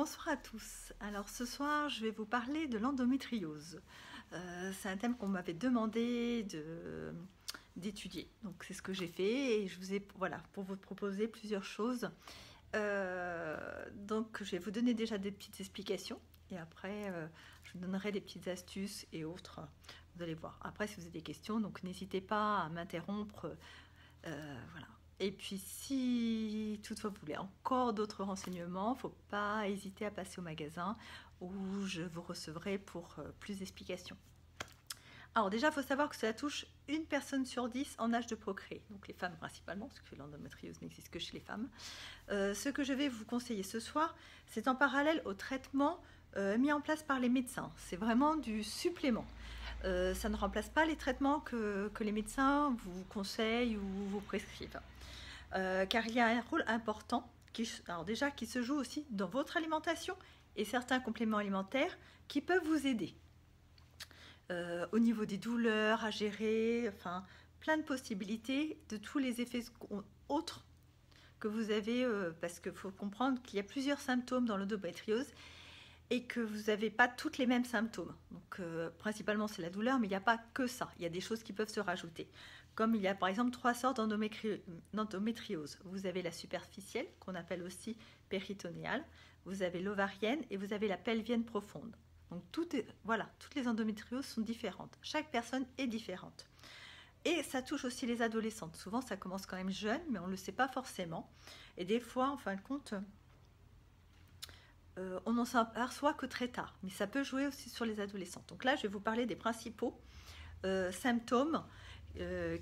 Bonsoir à tous. Alors ce soir, je vais vous parler de l'endométriose. C'est un thème qu'on m'avait demandé d'étudier. Donc c'est ce que j'ai fait et je vous ai pour vous proposer plusieurs choses. Donc je vais vous donner déjà des petites explications et après je vous donnerai des petites astuces et autres. Vous allez voir. Après si vous avez des questions, donc n'hésitez pas à m'interrompre. Voilà. Et puis si toutefois vous voulez encore d'autres renseignements, il ne faut pas hésiter à passer au magasin où je vous recevrai pour plus d'explications. Alors déjà, il faut savoir que cela touche une personne sur 10 en âge de procréer, donc les femmes principalement, parce que l'endométriose n'existe que chez les femmes. Ce que je vais vous conseiller ce soir, c'est en parallèle au traitement mis en place par les médecins. C'est vraiment du supplément. Ça ne remplace pas les traitements que les médecins vous conseillent ou vous prescrivent. Car il y a un rôle important qui se joue aussi dans votre alimentation et certains compléments alimentaires qui peuvent vous aider. Au niveau des douleurs à gérer, enfin plein de possibilités de tous les effets autres que vous avez, parce qu'il faut comprendre qu'il y a plusieurs symptômes dans l'endométriose et que vous n'avez pas tous les mêmes symptômes. Donc principalement c'est la douleur, mais il n'y a pas que ça, il y a des choses qui peuvent se rajouter. Comme il y a par exemple 3 sortes d'endométriose. Vous avez la superficielle, qu'on appelle aussi péritonéale, vous avez l'ovarienne et vous avez la pelvienne profonde. Donc toutes les endométrioses sont différentes. Chaque personne est différente. Et ça touche aussi les adolescentes. Souvent ça commence quand même jeune, mais on ne le sait pas forcément. Et des fois, en fin de compte, on n'en s'aperçoit que très tard. Mais ça peut jouer aussi sur les adolescentes. Donc là, je vais vous parler des principaux symptômes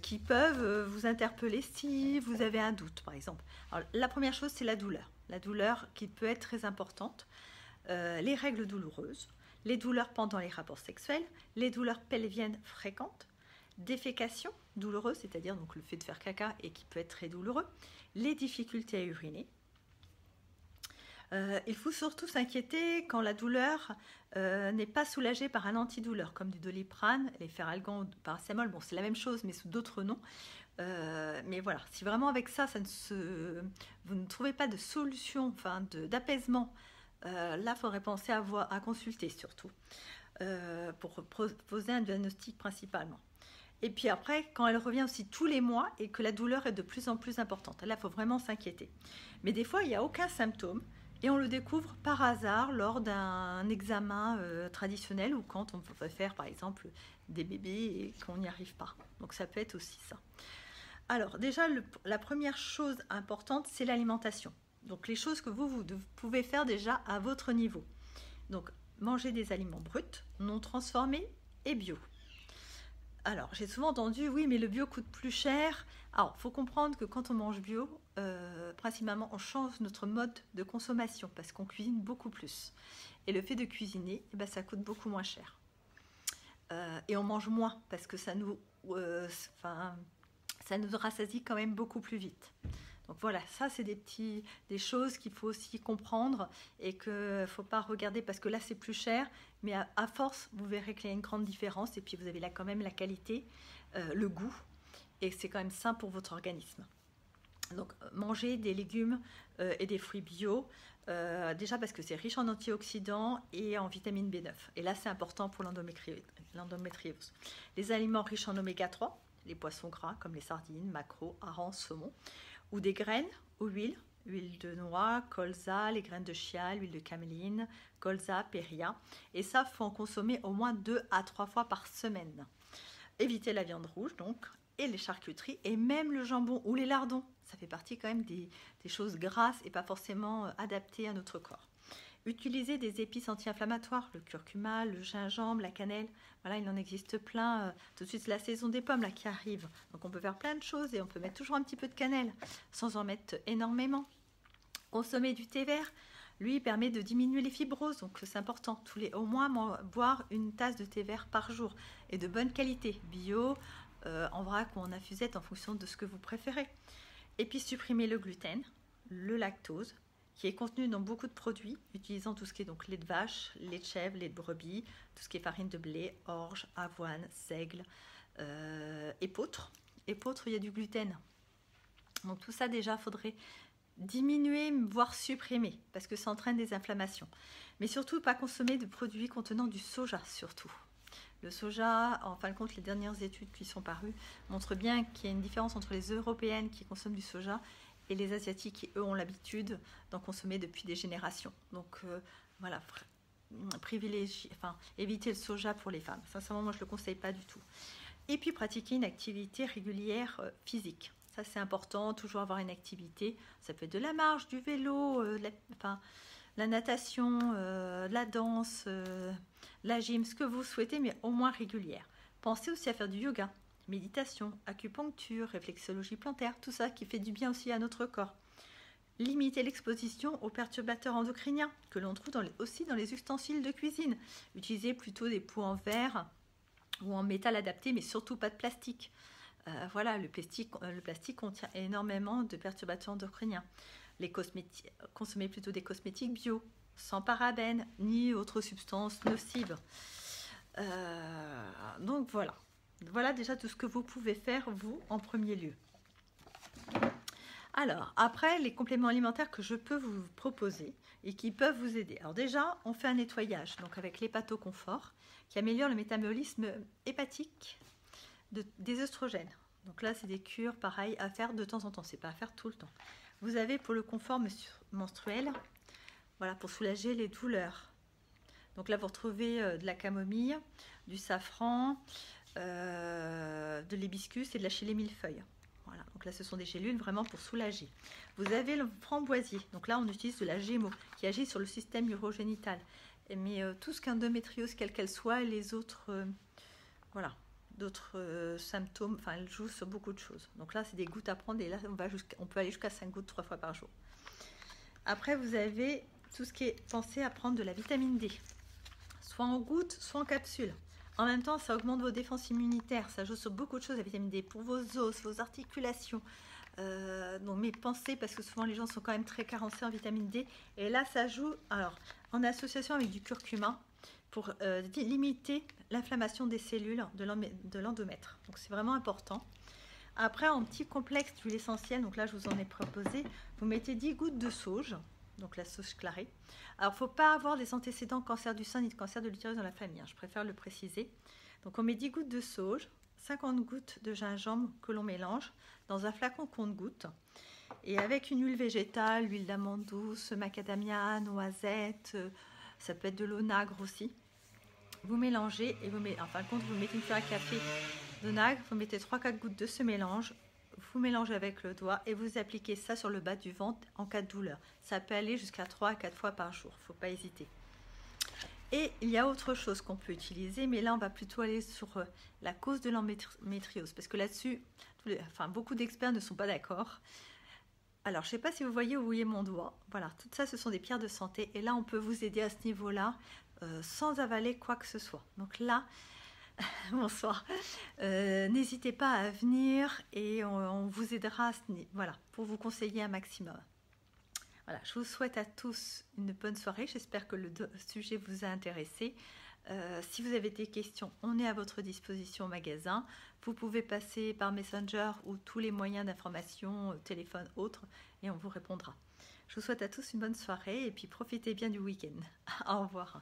qui peuvent vous interpeller si vous avez un doute, par exemple. Alors, la première chose, c'est la douleur. La douleur qui peut être très importante. Les règles douloureuses, les douleurs pendant les rapports sexuels, les douleurs pelviennes fréquentes, défécation douloureuse, c'est-à-dire donc le fait de faire caca et qui peut être très douloureux, les difficultés à uriner. Il faut surtout s'inquiéter quand la douleur n'est pas soulagée par un antidouleur, comme du Doliprane, les Feralgan ou paracétamol. Bon, c'est la même chose, mais sous d'autres noms. Mais voilà, si vraiment avec ça, vous ne trouvez pas de solution, enfin d'apaisement, là, il faudrait penser à consulter surtout, pour poser un diagnostic principalement. Et puis après, quand elle revient aussi tous les mois et que la douleur est de plus en plus importante, là, il faut vraiment s'inquiéter. Mais des fois, il n'y a aucun symptôme. Et on le découvre par hasard lors d'un examen traditionnel ou quand on veut faire par exemple des bébés et qu'on n'y arrive pas. Donc ça peut être aussi ça. Alors déjà, la première chose importante, c'est l'alimentation. Donc les choses que vous pouvez faire déjà à votre niveau. Donc manger des aliments bruts, non transformés et bio. Alors, j'ai souvent entendu, oui, mais le bio coûte plus cher. Alors, il faut comprendre que quand on mange bio, principalement, on change notre mode de consommation parce qu'on cuisine beaucoup plus. Et le fait de cuisiner, ça coûte beaucoup moins cher. Et on mange moins parce que ça nous rassasie quand même beaucoup plus vite. Donc voilà, ça c'est des choses qu'il faut aussi comprendre et qu'il ne faut pas regarder parce que là c'est plus cher, mais à force vous verrez qu'il y a une grande différence et puis vous avez là quand même la qualité, le goût et c'est quand même sain pour votre organisme. Donc manger des légumes et des fruits bio, déjà parce que c'est riche en antioxydants et en vitamine B9 et là c'est important pour l'endométriose. Les aliments riches en oméga 3, les poissons gras comme les sardines, maquereaux, harengs, saumon, ou des graines ou huile de noix, colza, les graines de chia, l'huile de caméline, colza, péria. Et ça, il faut en consommer au moins 2 à 3 fois par semaine. Évitez la viande rouge, donc, et les charcuteries, et même le jambon ou les lardons. Ça fait partie quand même des choses grasses et pas forcément adaptées à notre corps. Utilisez des épices anti-inflammatoires, le curcuma, le gingembre, la cannelle. Voilà, il en existe plein. Tout de suite, c'est la saison des pommes là, qui arrive. Donc on peut faire plein de choses et on peut mettre toujours un petit peu de cannelle sans en mettre énormément. Consommer du thé vert, lui, permet de diminuer les fibroses. Donc c'est important. Au moins boire une tasse de thé vert par jour et de bonne qualité, bio, en vrac ou en infusette en fonction de ce que vous préférez. Et puis supprimer le gluten, le lactose, qui est contenu dans beaucoup de produits, utilisant tout ce qui est donc lait de vache, lait de chèvre, lait de brebis, tout ce qui est farine de blé, orge, avoine, seigle, épeautre. Épeautre, il y a du gluten. Donc tout ça déjà, faudrait diminuer, voire supprimer, parce que ça entraîne des inflammations. Mais surtout, pas consommer de produits contenant du soja, surtout. Le soja, en fin de compte, les dernières études qui sont parues montrent bien qu'il y a une différence entre les Européennes qui consomment du soja et les Asiatiques qui, eux, ont l'habitude d'en consommer depuis des générations. Donc, voilà, éviter le soja pour les femmes. Sincèrement, moi, je ne le conseille pas du tout. Et puis, pratiquer une activité régulière physique. Ça, c'est important, toujours avoir une activité. Ça peut être de la marche, du vélo, la natation, la danse, la gym, ce que vous souhaitez, mais au moins régulière. Pensez aussi à faire du yoga, méditation, acupuncture, réflexologie plantaire, tout ça qui fait du bien aussi à notre corps. Limitez l'exposition aux perturbateurs endocriniens que l'on trouve aussi dans les ustensiles de cuisine. Utilisez plutôt des pots en verre ou en métal adapté, mais surtout pas de plastique. Voilà, le plastique contient énormément de perturbateurs endocriniens. Consommez plutôt des cosmétiques bio, sans parabènes ni autres substances nocives. Donc voilà. Voilà déjà tout ce que vous pouvez faire, vous, en premier lieu. Alors, après, les compléments alimentaires que je peux vous proposer et qui peuvent vous aider. Alors déjà, on fait un nettoyage, donc avec l'hépatoconfort, qui améliore le métabolisme hépatique des œstrogènes. Donc là, c'est des cures, pareil, à faire de temps en temps. C'est pas à faire tout le temps. Vous avez pour le confort menstruel, voilà, pour soulager les douleurs. Donc là, vous retrouvez de la camomille, du safran, de l'hibiscus et de la chélé millefeuille. Voilà, donc là, ce sont des gélules vraiment pour soulager. Vous avez le framboisier. Donc là, on utilise de la Gémeaux qui agit sur le système urogénital. Mais tout ce qu'endométriose, quelle qu'elle soit, et les autres, d'autres symptômes, enfin, elle joue sur beaucoup de choses. Donc là, c'est des gouttes à prendre et là, on peut aller jusqu'à 5 gouttes 3 fois par jour. Après, vous avez tout ce qui est pensé à prendre de la vitamine D, soit en gouttes, soit en capsules. En même temps, ça augmente vos défenses immunitaires, ça joue sur beaucoup de choses, la vitamine D, pour vos os, vos articulations. Donc, mais pensez, parce que souvent les gens sont quand même très carencés en vitamine D. Et là, ça joue alors, en association avec du curcuma pour limiter l'inflammation des cellules de l'endomètre. Donc, c'est vraiment important. Après, en petit complexe d'huile essentielle, donc là, je vous en ai proposé, vous mettez 10 gouttes de sauge, donc la sauge clarée. Alors, il ne faut pas avoir des antécédents cancer du sein ni de cancer de l'utérus dans la famille, hein, je préfère le préciser. Donc, on met 10 gouttes de sauge, 50 gouttes de gingembre que l'on mélange dans un flacon compte-gouttes. Et avec une huile végétale, l'huile d'amande douce, macadamia, noisette, ça peut être de l'onagre aussi. Vous mélangez et vous mettez une cuillère à café d'onagre, vous mettez 3-4 gouttes de ce mélange, vous mélangez avec le doigt et vous appliquez ça sur le bas du ventre en cas de douleur. Ça peut aller jusqu'à 3 à 4 fois par jour, il ne faut pas hésiter. Et il y a autre chose qu'on peut utiliser, mais là on va plutôt aller sur la cause de l'endométriose, parce que là-dessus, beaucoup d'experts ne sont pas d'accord. Alors, je ne sais pas si vous voyez où est mon doigt. Voilà, tout ça, ce sont des pierres de santé. Et là, on peut vous aider à ce niveau-là sans avaler quoi que ce soit. Donc là, bonsoir. N'hésitez pas à venir et on vous aidera pour vous conseiller un maximum. Voilà, je vous souhaite à tous une bonne soirée. J'espère que le sujet vous a intéressé. Si vous avez des questions, on est à votre disposition au magasin. Vous pouvez passer par Messenger ou tous les moyens d'information, téléphone, autres, et on vous répondra. Je vous souhaite à tous une bonne soirée et puis profitez bien du week-end. Au revoir.